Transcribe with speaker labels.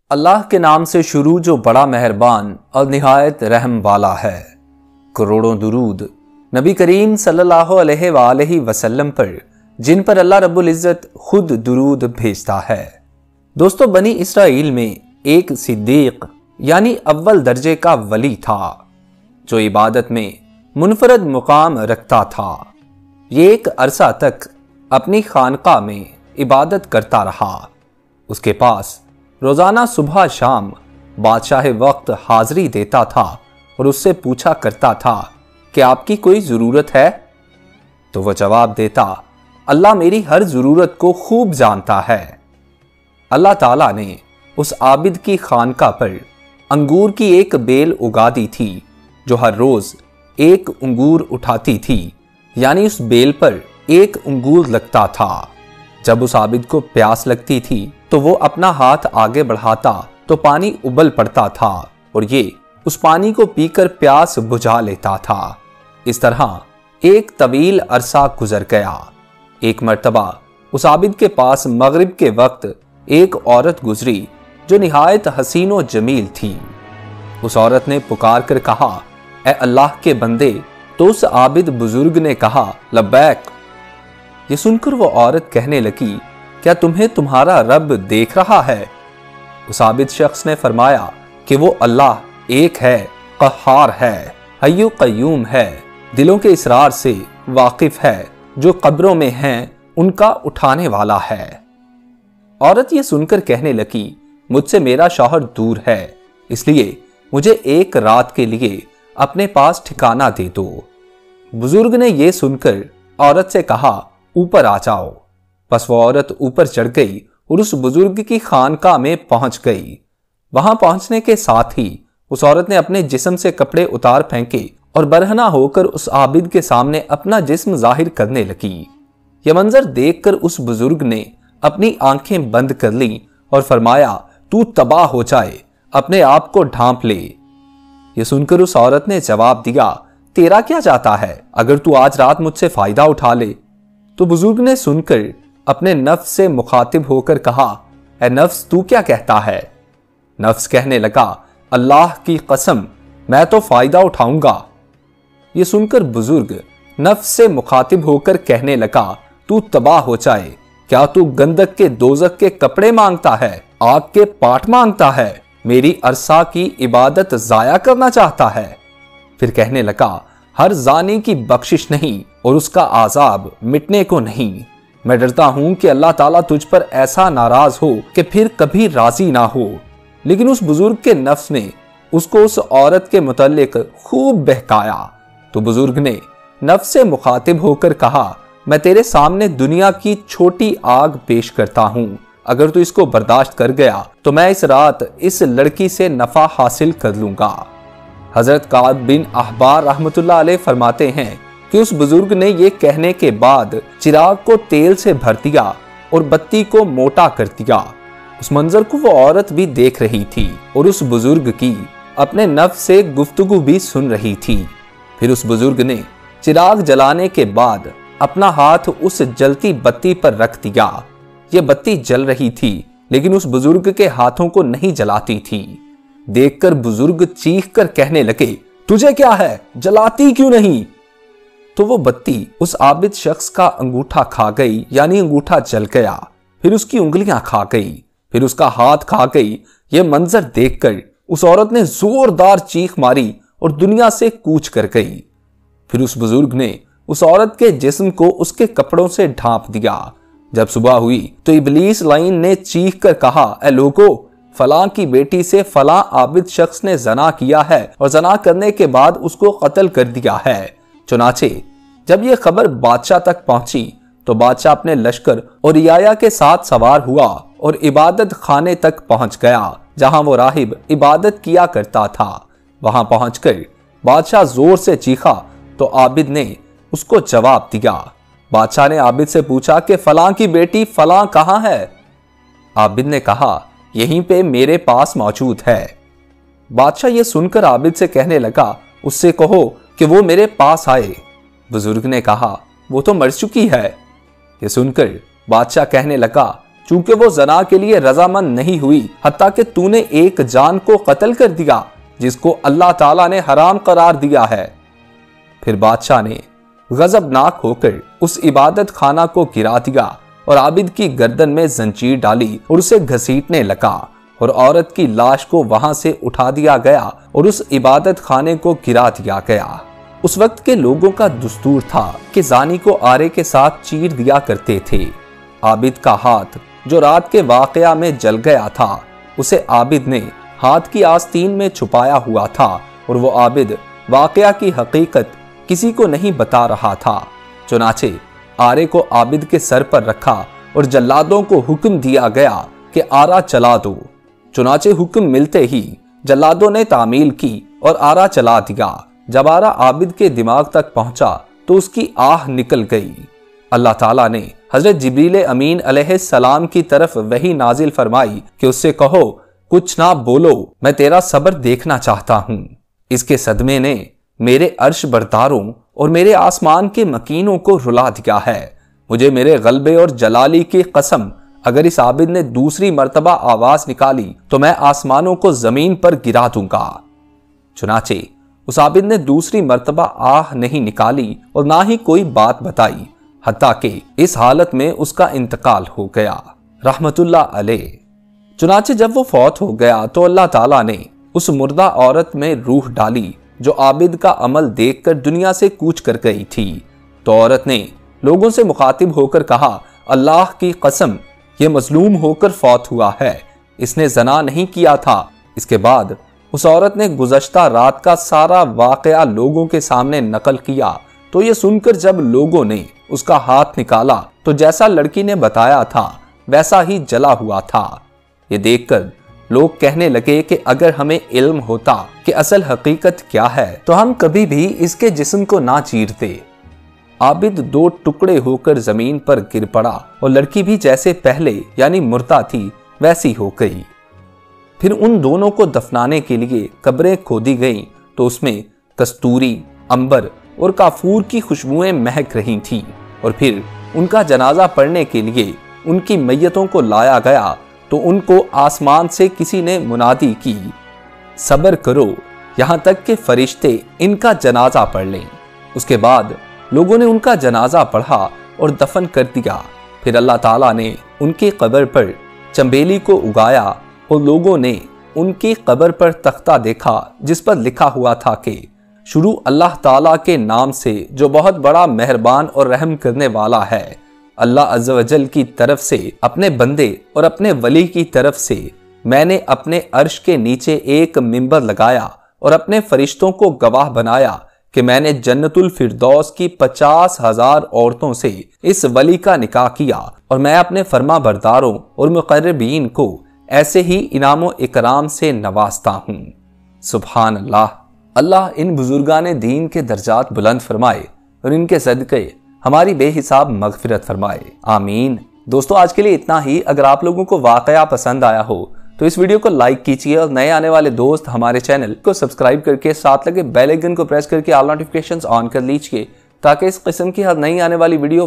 Speaker 1: اللہ کے نام سے شروع جو بڑا مہربان اور نہایت رحم والا ہے۔ کروڑوں درود نبی کریم صلی اللہ علیہ وآلہ وسلم پر، جن پر اللہ رب العزت خود درود بھیجتا ہے۔ دوستو، بنی اسرائیل میں ایک صدیق یعنی اول درجے کا ولی تھا جو عبادت میں منفرد مقام رکھتا تھا۔ یہ ایک عرصہ تک اپنی خانقاہ میں عبادت کرتا رہا۔ اس کے پاس روزانہ صبح شام بادشاہ وقت حاضری دیتا تھا اور اس سے پوچھا کرتا تھا کہ آپ کی کوئی ضرورت ہے؟ تو وہ جواب دیتا، اللہ میری ہر ضرورت کو خوب جانتا ہے۔ اللہ تعالیٰ نے اس عابد کی خانقاہ پر انگور کی ایک بیل اگا دی تھی جو ہر روز ایک انگور اٹھاتی تھی، یعنی اس بیل پر ایک انگور لگتا تھا۔ جب اس عابد کو پیاس لگتی تھی تو وہ اپنا ہاتھ آگے بڑھاتا تو پانی ابل پڑتا تھا اور یہ اس پانی کو پی کر پیاس بجھا لیتا تھا۔ اس طرح ایک طویل عرصہ گزر گیا۔ ایک مرتبہ اس عابد کے پاس مغرب کے وقت ایک عورت گزری جو نہایت حسین و جمیل تھی۔ اس عورت نے پکار کر کہا، اے اللہ کے بندے! تو اس عابد بزرگ نے کہا، لبیک۔ یہ سن کر وہ عورت کہنے لگی، کیا تمہیں تمہارا رب دیکھ رہا ہے؟ اس عابد شخص نے فرمایا کہ وہ اللہ ایک ہے، قہار ہے، حی و قیوم ہے، دلوں کے اسرار سے واقف ہے، جو قبروں میں ہیں ان کا اٹھانے والا ہے۔ عورت یہ سن کر کہنے لگی، مجھ سے میرا شوہر دور ہے، اس لیے مجھے ایک رات کے لیے اپنے پاس ٹھکانہ دے دو۔ بزرگ نے یہ سن کر عورت سے کہا، اوپر آ جاؤ۔ پس وہ عورت اوپر چڑھ گئی اور اس بزرگ کی خانقاہ میں پہنچ گئی۔ وہاں پہنچنے کے ساتھ ہی اس عورت نے اپنے جسم سے کپڑے اتار پھینکے اور برہنہ ہو کر اس عابد کے سامنے اپنا جسم ظاہر کرنے لگی۔ یہ منظر دیکھ کر اس بزرگ نے اپنی آنکھیں بند کر لیں اور فرمایا، تو تباہ ہو جائے، اپنے آپ کو ڈھانپ لے۔ یہ سن کر اس عورت نے جواب دیا، تیرا کیا جاتا ہے اگر تو آج رات مجھ سے فائدہ اٹھا لے؟ تو بزرگ نے سن کر اپنے نفس سے مخاطب ہو کر کہا، اے نفس تو کیا کہتا ہے؟ نفس کہنے لگا، اللہ کی قسم میں تو فائدہ اٹھاؤں گا۔ یہ سن کر بزرگ نفس سے مخاطب ہو کر کہنے لگا، تو تباہ ہو جائے، کیا تو گندک کے دوزخ کے کپڑے مانگتا ہے، آگ کے پاٹ مانگتا ہے، میری عرصہ کی عبادت ضائع کرنا چاہتا ہے؟ پھر کہنے لگا، ہر زانی کی بخشش نہیں اور اس کا عذاب مٹنے کو نہیں۔ میں ڈرتا ہوں کہ اللہ تعالیٰ تجھ پر ایسا ناراض ہو کہ پھر کبھی راضی نہ ہو۔ لیکن اس بزرگ کے نفس نے اس کو اس عورت کے متعلق خوب بہکایا۔ تو بزرگ نے نفس سے مخاطب ہو کر کہا، میں تیرے سامنے دنیا کی چھوٹی آگ پیش کرتا ہوں، اگر تو اس کو برداشت کر گیا تو میں اس رات اس لڑکی سے نفع حاصل کر لوں گا۔ حضرت کعب بن احبار رحمۃ اللہ علیہ فرماتے ہیں کہ اس بزرگ نے یہ کہنے کے بعد چراغ کو تیل سے بھر دیا اور بتی کو موٹا کر دیا۔ اس منظر کو وہ عورت بھی دیکھ رہی تھی اور اس بزرگ کی اپنے نفس سے گفتگو بھی سن رہی تھی۔ پھر اس بزرگ نے چراغ جلانے کے بعد اپنا ہاتھ اس جلتی بتی پر رکھ دیا۔ یہ بتی جل رہی تھی لیکن اس بزرگ کے ہاتھوں کو نہیں جلاتی تھی۔ دیکھ کر بزرگ چیخ کر کہنے لگے، تجھے کیا ہے، جلاتی کیوں نہیں؟ تو وہ بتی اس عابد شخص کا انگوٹھا کھا گئی، یعنی انگوٹھا جل گیا، پھر اس کی انگلیاں کھا گئی، پھر اس کا ہاتھ کھا گئی۔ یہ منظر دیکھ کر اس عورت نے زوردار چیخ ماری اور دنیا سے کوچ کر گئی۔ پھر اس بزرگ نے اس عورت کے جسم کو اس کے کپڑوں سے ڈھانپ دیا۔ جب صبح ہوئی تو ابلیس لعین نے چیخ کر کہا، اے لوگو، فلاں کی بیٹی سے فلاں عابد شخص نے زنا کیا ہے اور زنا کرنے کے بعد اس کو قتل کر دیا ہے۔ چنانچہ جب یہ خبر بادشاہ تک پہنچی تو بادشاہ اپنے لشکر اور رعایا کے ساتھ سوار ہوا اور عبادت خانے تک پہنچ گیا جہاں وہ راہب عبادت کیا کرتا تھا۔ وہاں پہنچ کر بادشاہ زور سے چیخا تو عابد نے اس کو جواب دیا۔ بادشاہ نے عابد سے پوچھا کہ فلاں کی بیٹی فلاں کہاں ہے؟ عابد نے کہا، یہیں پہ میرے پاس موجود ہے۔ بادشاہ یہ سن کر عابد سے کہنے لگا، اس سے کہو کہ وہ میرے پاس آئے۔ بزرگ نے کہا، وہ تو مر چکی ہے۔ یہ سن کر بادشاہ کہنے لگا، چونکہ وہ زنا کے لیے رضامند نہیں ہوئی، حتیٰ کہ تو نے ایک جان کو قتل کر دیا جس کو اللہ تعالیٰ نے حرام قرار دیا ہے۔ پھر بادشاہ نے غضبناک ہو کر اس عبادت خانہ کو گرا دیا اور عابد کی گردن میں زنجیر ڈالی اور اسے گھسیٹنے لگا، اور عورت کی لاش کو وہاں سے اٹھا دیا گیا اور اس عبادت خانے کو گرا دیا گیا۔ اس وقت کے لوگوں کا دستور تھا کہ زانی کو آرے کے ساتھ چیر دیا کرتے تھے۔ عابد کا ہاتھ جو رات کے واقعہ میں جل گیا تھا، اسے عابد نے ہاتھ کی آستین میں چھپایا ہوا تھا، اور وہ عابد واقعہ کی حقیقت کسی کو نہیں بتا رہا تھا۔ چنانچہ آرے کو عابد کے سر پر رکھا اور جلادوں کو حکم دیا گیا کہ آرا چلا دو۔ چنانچہ حکم ملتے ہی جلادوں نے تعمیل کی اور آرا چلا دیا۔ جب آرا عابد کے دماغ تک پہنچا تو اس کی آہ نکل گئی۔ اللہ تعالیٰ نے حضرت جبریل امین علیہ السلام کی طرف وحی نازل فرمائی کہ اس سے کہو کچھ نہ بولو، میں تیرا صبر دیکھنا چاہتا ہوں۔ اس کے صدمے نے میرے عرش برداروں اور میرے آسمان کے مکینوں کو رلا دیا ہے۔ مجھے میرے غلبے اور جلالی کی قسم، اگر اس عابد نے دوسری مرتبہ آواز نکالی تو میں آسمانوں کو زمین پر گرا دوں گا۔ چنانچہ اس عابد نے دوسری مرتبہ آہ نہیں نکالی اور نہ ہی کوئی بات بتائی، حتیٰ کہ اس حالت میں اس کا انتقال ہو گیا رحمت اللہ علیہ۔ چنانچہ جب وہ فوت ہو گیا تو اللہ تعالیٰ نے اس مردہ عورت میں روح ڈالی جو عابد کا عمل دیکھ کر دنیا سے کوچ کر گئی تھی۔ تو عورت نے لوگوں سے مخاطب ہو کر کہا، اللہ کی قسم، یہ مظلوم ہو کر فوت ہوا ہے، اس نے زنا نہیں کیا تھا۔ اس کے بعد اس عورت نے گزشتہ رات کا سارا واقعہ لوگوں کے سامنے نقل کیا، تو یہ سن کر جب لوگوں نے اس کا ہاتھ نکالا تو جیسا لڑکی نے بتایا تھا ویسا ہی جلا ہوا تھا۔ یہ دیکھ کر لوگ کہنے لگے کہ اگر ہمیں علم ہوتا کہ اصل حقیقت کیا ہے تو ہم کبھی بھی اس کے جسم کو نہ چیرتے۔ عابد دو ٹکڑے ہو کر زمین پر گر پڑا اور لڑکی بھی جیسے پہلے یعنی مردہ تھی ویسی ہو گئی۔ پھر ان دونوں کو دفنانے کے لیے قبریں کھودی گئیں تو اس میں کستوری، عنبر اور کافور کی خوشبوئیں مہک رہی تھیں، اور پھر ان کا جنازہ پڑھنے کے لیے ان کی میتوں کو لایا گیا تو ان کو آسمان سے کسی نے منادی کی، صبر کرو یہاں تک کہ فرشتے ان کا جنازہ پڑھ لیں۔ اس کے بعد لوگوں نے ان کا جنازہ پڑھا اور دفن کر دیا۔ پھر اللہ تعالیٰ نے ان کی قبر پر چنبیلی کو اگایا اور لوگوں نے ان کی قبر پر تختہ دیکھا جس پر لکھا ہوا تھا کہ شروع اللہ تعالیٰ کے نام سے جو بہت بڑا مہربان اور رحم کرنے والا ہے۔ اللہ عز و جل کی طرف سے اپنے بندے اور اپنے ولی کی طرف سے میں نے اپنے عرش کے نیچے ایک منبر لگایا اور اپنے فرشتوں کو گواہ بنایا کہ میں نے جنت الفردوس کی 50,000 عورتوں سے اس ولی کا نکاح کیا، اور میں اپنے فرما برداروں اور مقربین کو ایسے ہی انعام و اکرام سے نوازتا ہوں۔ سبحان اللہ۔ اللہ ان بزرگان دین کے درجات بلند فرمائے اور ان کے صدقے ہماری بے حساب مغفرت فرمائے، آمین۔ دوستو آج کے لیے اتنا ہی۔ اگر آپ لوگوں کو واقعہ پسند آیا ہو تو اس ویڈیو کو لائک کیجئے، اور نئے آنے والے دوست ہمارے چینل کو سبسکرائب کر کے ساتھ لگے بیل آئیکن کو پریس کر کے آل نوٹیفیکیشنز آن کر لیجئے، تاکہ اس قسم کی ہر نئی آنے والی ویڈیو